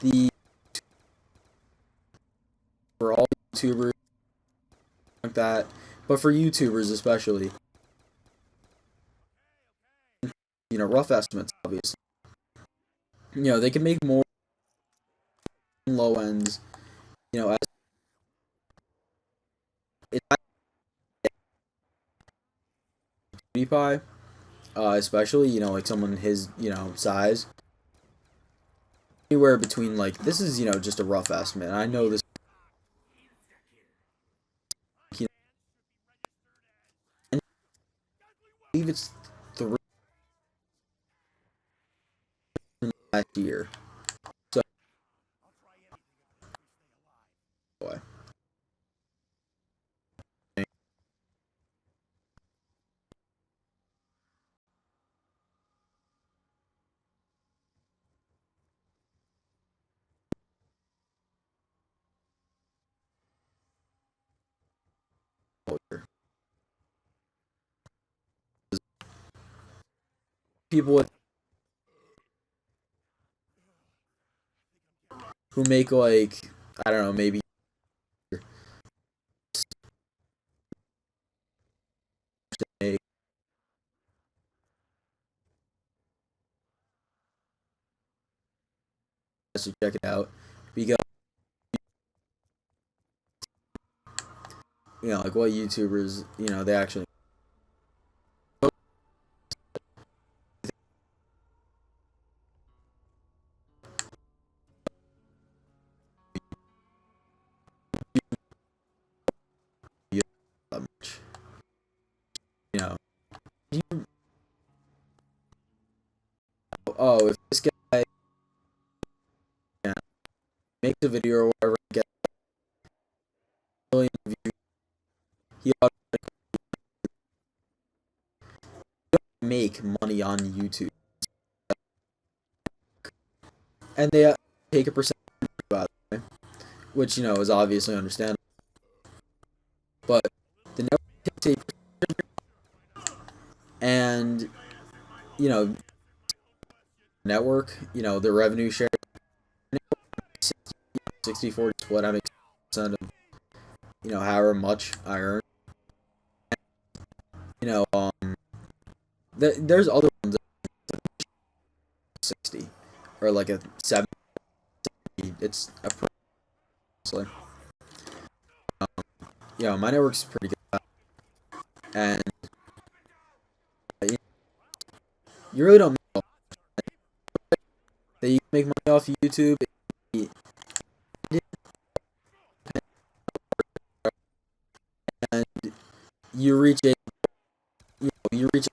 The For all YouTubers like that, but for YouTubers especially, rough estimates, obviously, they can make more low ends, as it's PewDiePie, especially, like someone his, size, anywhere between, like, this is, just a rough estimate. I know this, I believe it's 3 last year. So, boy, people who make, like, I don't know, maybe make, to check it out, because, like, what YouTubers, they actually use that much, you know. Oh, if this guy makes a video or whatever, gets a million views, he ought to make money on YouTube, and they take a percentage about it, which is obviously understandable. But the network takes and you know network, the revenue share, 60-40 split. I make percent of however much I earn. You know, there's other ones that 60 or like a 70. It's a pretty, my network's pretty good, and you really don't make that you can make money off YouTube. And you reach a you reach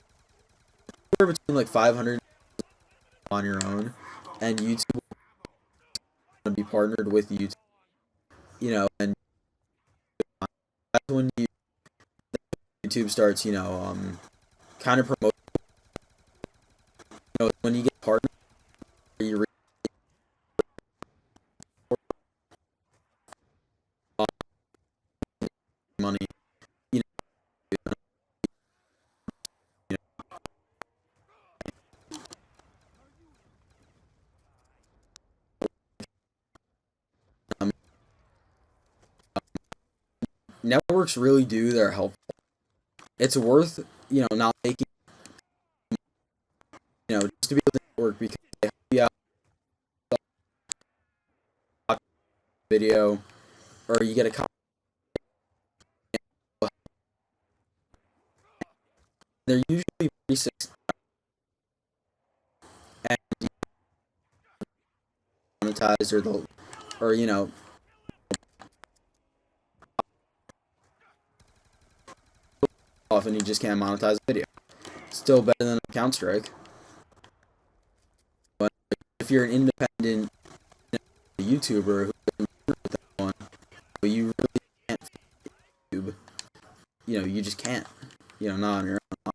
between like 500 on your own, and YouTube will be partnered with YouTube. And that's when YouTube starts, kind of promote. When you get partnered, you reach money. You know, networks really do their help. It's worth not making just to be able to network because they help you out video or you get a copy. They're usually pretty successful and monetized or often you just can't monetize a video. Still better than a Counter Strike. But if you're an independent YouTuber who doesn't work with anyone, but you really can't YouTube, you just can't. Not on your own.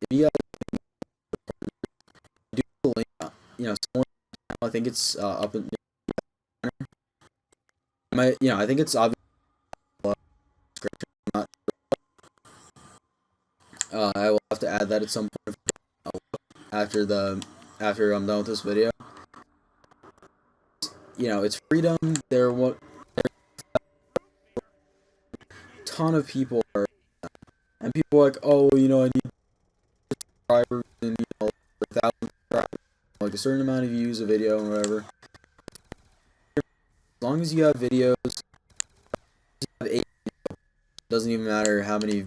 If you guys do the link, someone, I think it's up in. I think it's obvious. I'm not sure. I will have to add that at some point after I'm done with this video. It's freedom. There are a ton of people are, and people are like, oh, I need subscribers and 1,000 subscribers, like a certain amount of views a video and whatever. As long as you have videos, you have 8, it doesn't even matter how many.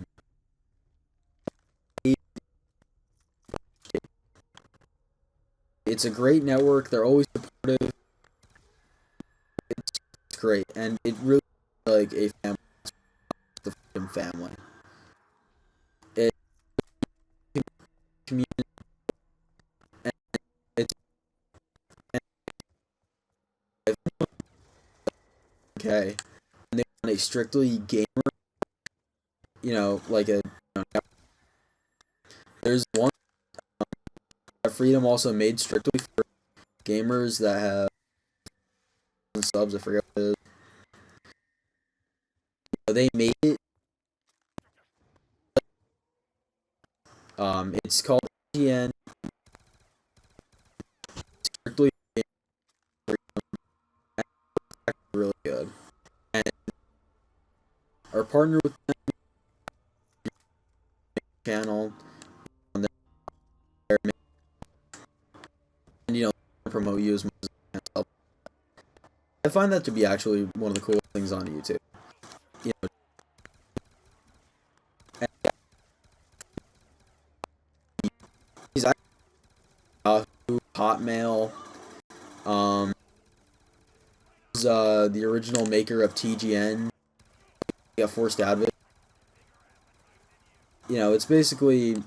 It's a great network. They're always supportive. It's great, and it really is like a family. The freedom family. It community. And it's okay. And they want a strictly gamer. Like a. There's one. Freedom also made strictly for gamers that have subs. I forget what it is. They made it. It's called IGN. Strictly really good. And our partner with them channel on their and promote you as much as I can. I find that to be actually one of the coolest things on YouTube. He's actually Hotmail. He's the original maker of TGN. He got forced out of it. It's basically,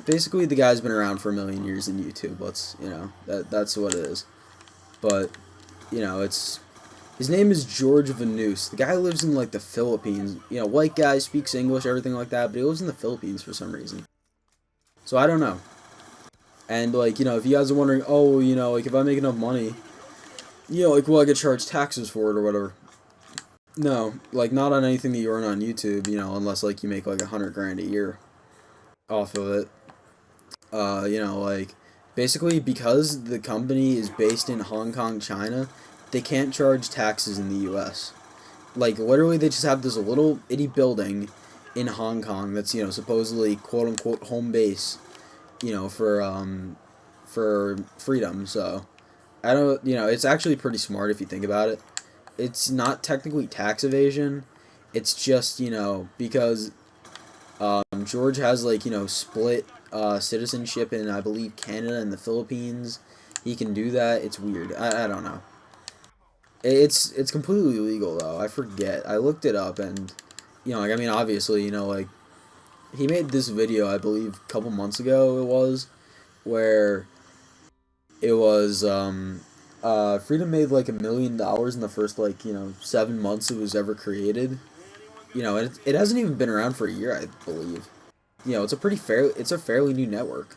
basically the guy's been around for a million years in YouTube. That's what it is. But, his name is George Vanus. The guy lives in, like, the Philippines. White guy, speaks English, everything like that, but he lives in the Philippines for some reason. So, I don't know. And, if you guys are wondering, oh, if I make enough money, will I get charged taxes for it or whatever? No, not on anything that you earn on YouTube, unless, you make, 100 grand a year off of it. Basically, because the company is based in Hong Kong, China, they can't charge taxes in the U.S. Literally, they just have this little itty building in Hong Kong that's, supposedly, quote-unquote, home base, for freedom, so, I don't, it's actually pretty smart if you think about it. It's not technically tax evasion, it's just, because George has like split citizenship in I believe Canada and the Philippines. He can do that. It's weird. I don't know. It's completely legal though. I forget. I looked it up and like I mean obviously like he made this video I believe a couple months ago it was where it was Freedom made like $1 million in the first like 7 months it was ever created. And it hasn't even been around for a year I believe. It's a fairly new network.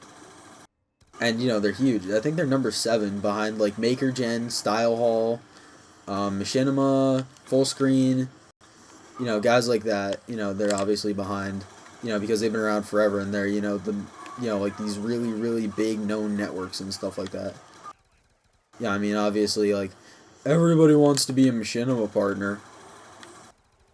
And they're huge. I think they're number 7 behind like MakerGen, Style Hall, Machinima, Full Screen. Guys like that. They're obviously behind. Because they've been around forever and they're like these really really big known networks and stuff like that. Yeah, I mean obviously like everybody wants to be a Machinima partner.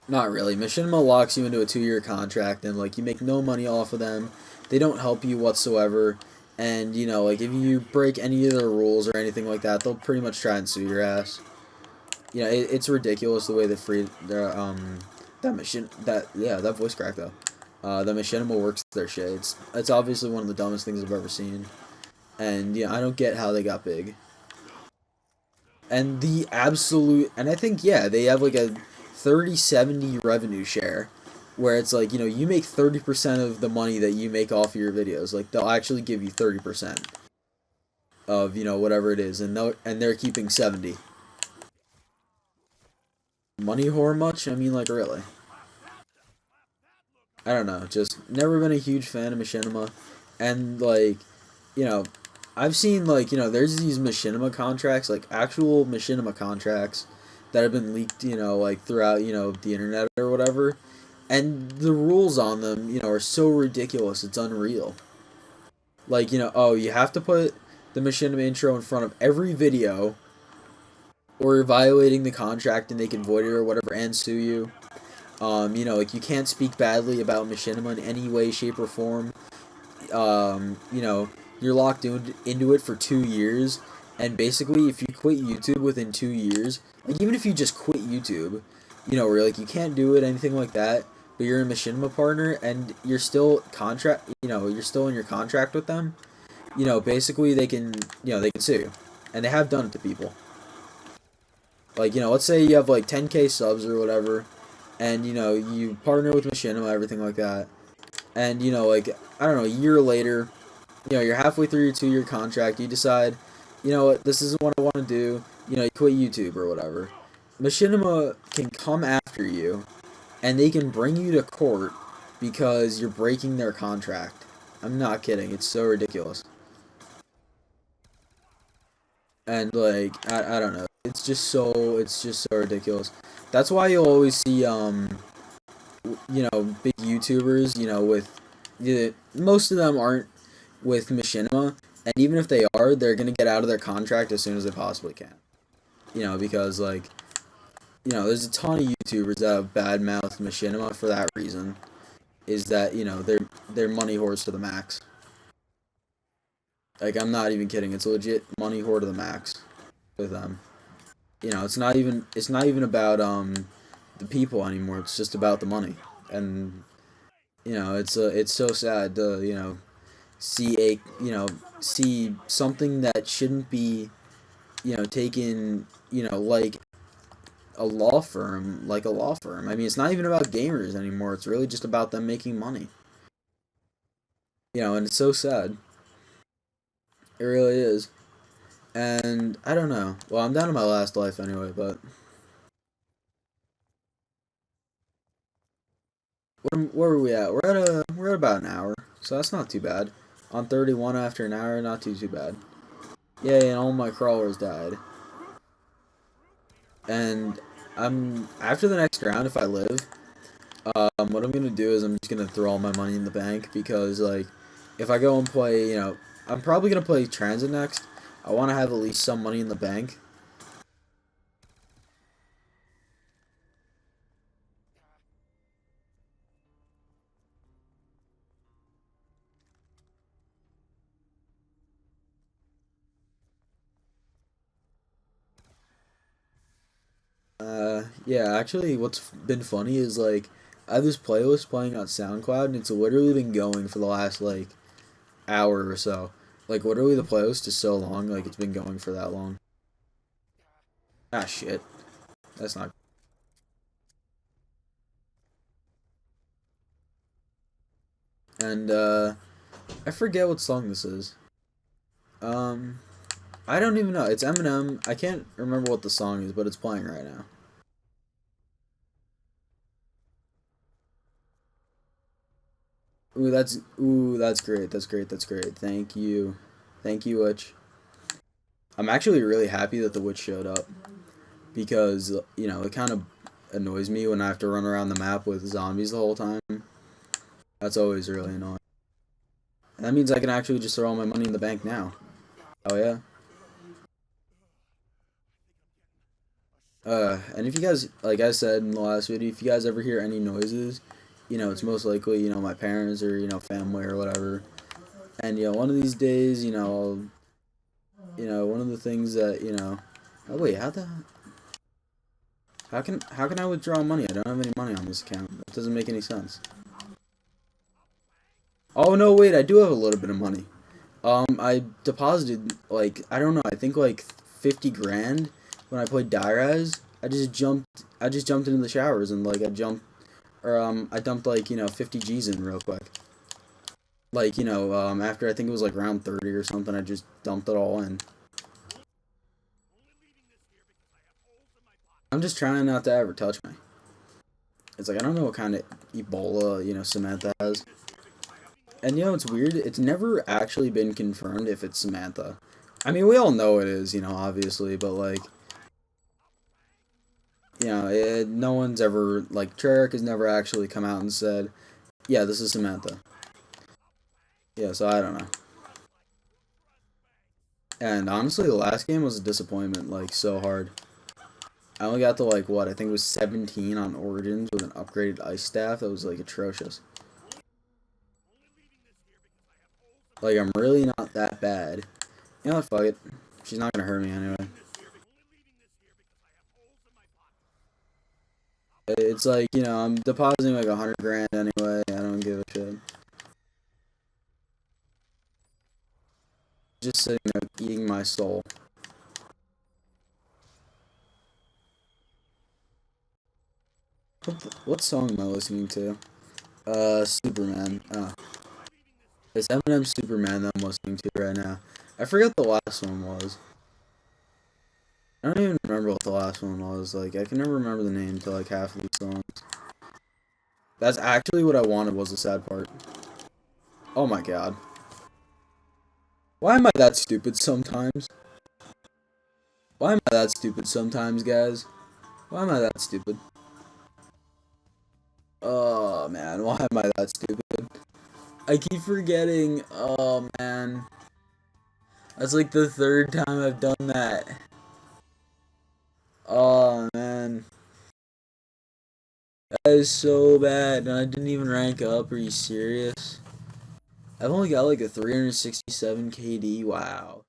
Not really. Machinima locks you into a 2-year contract and like you make no money off of them. They don't help you whatsoever. And like if you break any of their rules or anything like that, they'll pretty much try and sue your ass. It's ridiculous the way that that machine that yeah that voice crack though. The Machinima works their shit. It's obviously one of the dumbest things I've ever seen. And I don't get how they got big. And I think they have like a 30/70 revenue share where it's like you make 30% of the money that you make off of your videos, like they'll actually give you 30% of whatever it is, and they're keeping 70. Money whore much? I mean, like, really. I don't know, just never been a huge fan of Machinima. And like you know I've seen like there's these Machinima contracts, like actual Machinima contracts that have been leaked like throughout the internet or whatever, and the rules on them are so ridiculous it's unreal. Like oh, you have to put the Machinima intro in front of every video or you're violating the contract and they can void it or whatever and sue you. Like you can't speak badly about Machinima in any way shape or form. You're locked into it for 2 years, and basically, if you quit YouTube within 2 years, like even if you just quit YouTube, where like you can't do it, anything like that, but you're a Machinima partner and you're still in your contract with them. Basically they can sue you, and they have done it to people. Like let's say you have like 10K subs or whatever, and you partner with Machinima, everything like that, and like I don't know, a year later you're halfway through your 2-year contract, you decide, what, this isn't what I want to do, you quit YouTube or whatever. Machinima can come after you, and they can bring you to court because you're breaking their contract. I'm not kidding, it's so ridiculous. And, like, I don't know, it's just so ridiculous. That's why you'll always see, big YouTubers, most of them aren't with Machinima, and even if they are, they're gonna get out of their contract as soon as they possibly can. Because like, there's a ton of YouTubers that have bad mouthed Machinima for that reason. Is that they're money whores to the max. Like I'm not even kidding. It's a legit money whore to the max with them. It's not even about the people anymore. It's just about the money, and it's so sad to see see something that shouldn't be taken like a law firm. I mean, it's not even about gamers anymore. It's really just about them making money. And it's so sad. It really is. And I don't know. Well, I'm down to my last life anyway, but where are we at? We're at about an hour, so that's not too bad. On 31 after an hour, not too bad. Yay, and all my crawlers died. And I'm after the next round, if I live, what I'm gonna do is I'm just gonna throw all my money in the bank because like, if I go and play, I'm probably gonna play Transit next. I want to have at least some money in the bank. Yeah, actually, what's been funny is like I have this playlist playing on SoundCloud, and it's literally been going for the last like hour or so. Like literally, the playlist is so long, like it's been going for that long. Ah, shit. That's not. And I forget what song this is. Um, I don't even know. It's Eminem. I can't remember what the song is, but it's playing right now. Ooh, that's great. That's great. That's great. Thank you, Witch. I'm actually really happy that the Witch showed up because it kind of annoys me when I have to run around the map with zombies the whole time. That's always really annoying. And that means I can actually just throw all my money in the bank now. Oh yeah. And if you guys, like I said in the last video, if you guys ever hear any noises, it's most likely, my parents or, family or whatever. And, one of these days, one of the things that, oh wait, how can I withdraw money? I don't have any money on this account. That doesn't make any sense. Oh no, wait, I do have a little bit of money. I deposited like I don't know, I think like 50 grand when I played Rise. I just jumped into the showers and like I dumped like, 50 G's in real quick. Like, after I think it was like round 30 or something, I just dumped it all in. I'm just trying not to ever touch me. It's like I don't know what kind of Ebola, Samantha has. And it's weird, it's never actually been confirmed if it's Samantha. I mean, we all know it is, obviously, but like no one's ever like Treyarch has never actually come out and said, "Yeah, this is Samantha." Yeah, so I don't know. And honestly, the last game was a disappointment, like so hard. I only got to like what I think it was 17 on Origins with an upgraded ice staff. That was like atrocious. Like I'm really not that bad. You know what? Fuck it. She's not gonna hurt me anyway. It's like I'm depositing like 100 grand anyway. I don't give a shit. Just sitting there eating my soul. What song am I listening to? Superman. It's Eminem Superman that I'm listening to right now. I forgot the last one was. I don't even remember what the last one was. Like, I can never remember the name to like half of these songs. That's actually what I wanted was the sad part. Oh my god. Why am I that stupid sometimes? Why am I that stupid sometimes, guys? Why am I that stupid? Oh man, why am I that stupid? I keep forgetting. Oh man. That's like the third time I've done that. Oh man. That is so bad, and I didn't even rank up. Are you serious? I've only got like a 367 KD. Wow.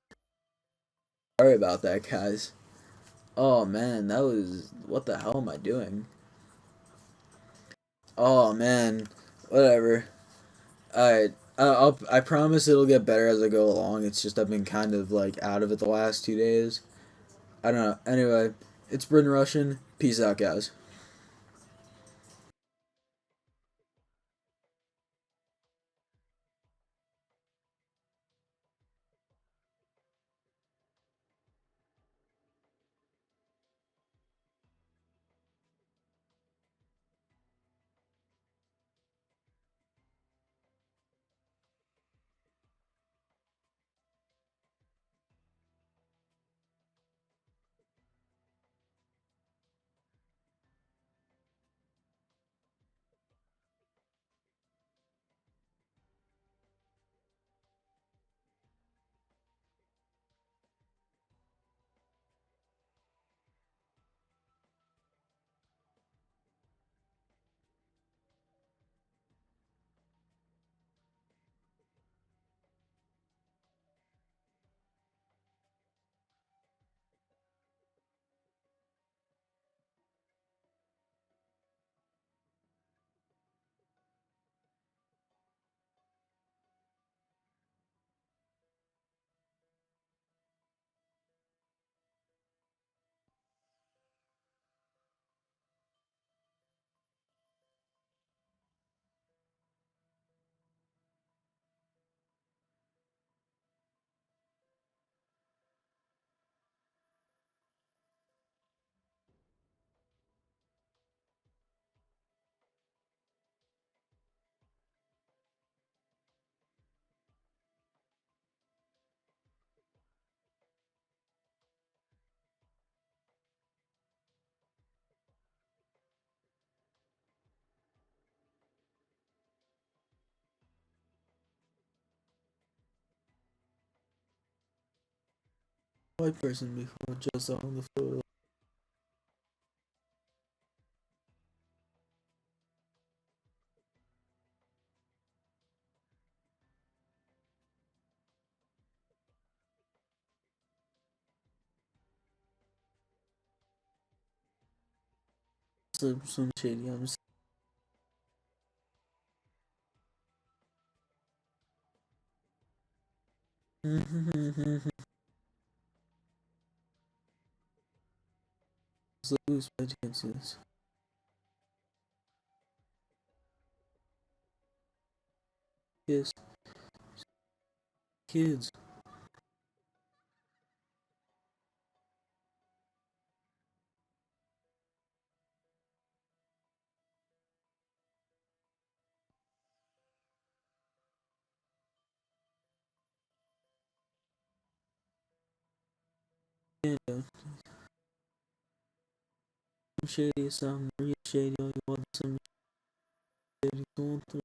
Sorry about that, guys. Oh man, that was. What the hell am I doing? Oh man. Whatever. Alright. I promise it'll get better as I go along. It's just I've been kind of like out of it the last 2 days. I don't know. Anyway, it's Bryn Russian. Peace out, guys. white person before just on the floor. Some shady. I'm just. So who's bad against this? Kids, kids. Yeah, some shady, some real shady. All you want some shady going through.